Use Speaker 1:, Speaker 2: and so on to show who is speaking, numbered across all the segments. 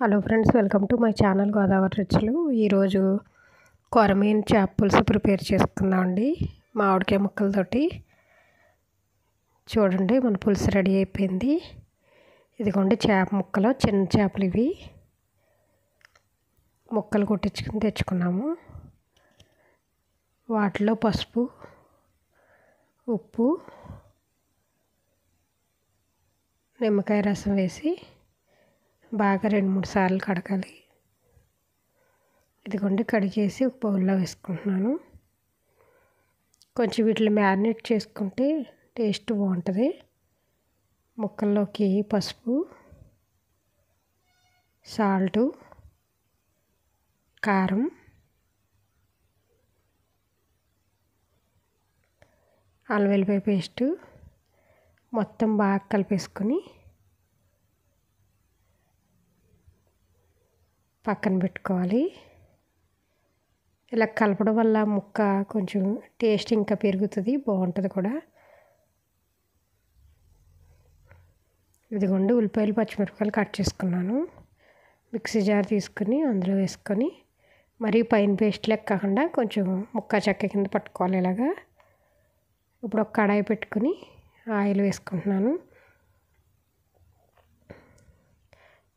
Speaker 1: Hello friends, welcome to my channel Godavari రుచులు. ఈరోజు కొరమీను చేప పులుసు ప్రిపేర్ చేసుకుందామండి మామిడికాయ ముక్కలతోటి. చూడండి, మన పులుసు రెడీ అయిపోయింది. ఇదిగోండి చేప ముక్కలు, చిన్న చేపలు ఇవి. ముక్కలు కొట్టించుకుని తెచ్చుకున్నాము. వాటిలో పసుపు, ఉప్పు, నిమ్మకాయ రసం వేసి బాగా 2-3 సార్లు కడగాలి. ఇదిగోండి కడిగేసి ఒక బౌల్లో వేసుకుంటున్నాను. కొంచెం వీటిని మ్యారినేట్ చేసుకుంటే టేస్ట్ బాగుంటుంది. ముక్కల్లోకి పసుపు, సాల్టు, కారం, అల్లం వెల్లిపాయ పేస్టు మొత్తం బాగా కలిపేసుకొని పక్కన పెట్టుకోవాలి. ఇలా కలపడం వల్ల ముక్క కొంచెం టేస్ట్ ఇంకా పెరుగుతుంది, బాగుంటుంది కూడా. ఇదిగోండి ఉల్లిపాయలు, పచ్చిమిరపకాయలు కట్ చేసుకున్నాను. మిక్సీ జార్ తీసుకుని అందులో వేసుకొని మరీ పైన పేస్ట్ లెక్క కాకుండా కొంచెం ముక్క చెక్క కింద పట్టుకోవాలి ఇలాగా. ఇప్పుడు ఒక కడాయి పెట్టుకుని ఆయిల్ వేసుకుంటున్నాను.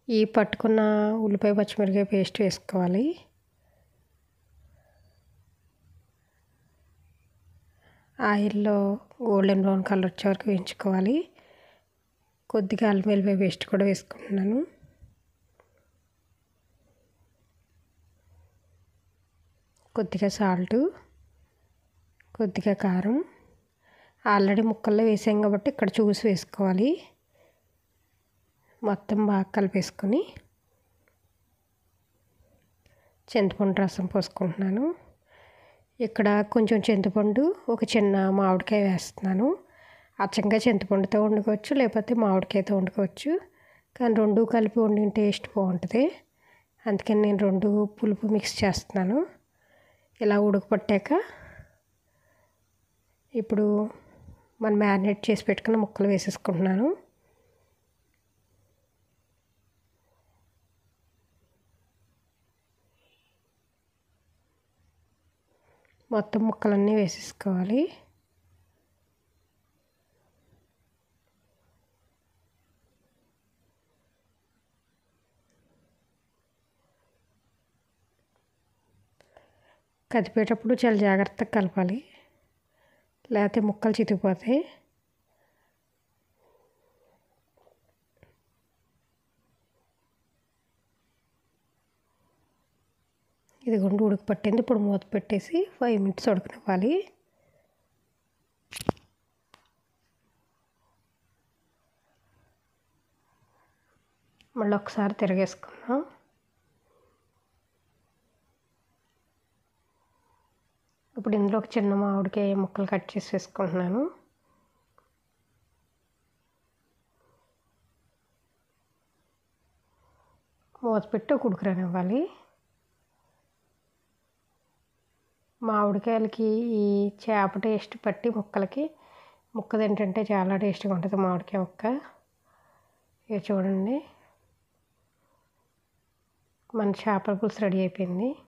Speaker 1: ఈ పట్టుకున్న ఉల్లిపాయ, పచ్చిమిరపకాయ పేస్ట్ వేసుకోవాలి. ఆయిల్లో గోల్డెన్ బ్రౌన్ కలర్ వచ్చే వరకు వేయించుకోవాలి. కొద్దిగా అల్లం వెల్లిపాయ పేస్ట్ కూడా వేసుకుంటున్నాను. కొద్దిగా సాల్టు, కొద్దిగా కారం. ఆల్రెడీ ముక్కల్లో వేసాం కాబట్టి ఇక్కడ చూసి వేసుకోవాలి. మొత్తం బాగా కలిపేసుకొని చింతపండు రసం పోసుకుంటున్నాను. ఇక్కడ కొంచెం చింతపండు, ఒక చిన్న మామిడికాయ వేస్తున్నాను. అచ్చంగా చింతపండుతో వండుకోవచ్చు, లేకపోతే మామిడికాయతో వండుకోవచ్చు. కానీ 2 కలిపి వండిన టేస్ట్ బాగుంటుంది. అందుకని నేను 2 పులుపు మిక్స్ చేస్తున్నాను. ఇలా ఉడకపట్టాక ఇప్పుడు మనం మ్యారినేట్ చేసి పెట్టుకున్న ముక్కలు వేసేసుకుంటున్నాను. మొత్తం ముక్కలన్నీ వేసేసుకోవాలి. కదిపేటప్పుడు చాలా జాగ్రత్తగా కలపాలి, లేకపోతే ముక్కలు చితికిపోతాయి. ఇదిగోండి ఉడక పట్టింది. ఇప్పుడు మూత పెట్టేసి 5 మినిట్స్ ఉడకనివ్వాలి. మళ్ళీ ఒకసారి తిరగేసుకుందాం. ఇప్పుడు ఇందులో ఒక చిన్న మామిడికాయ ముక్కలు కట్ చేసి వేసుకుంటున్నాను. మూత పెట్టి ఒక ఉడకనివ్వాలి. మామిడికాయలకి ఈ చేప టేస్ట్ పట్టి ముక్కలకి ముక్క తింటుంటే చాలా టేస్ట్గా ఉంటుంది మామిడికాయ ముక్క. ఇక చూడండి, మన చేపల పులుసు రెడీ అయిపోయింది.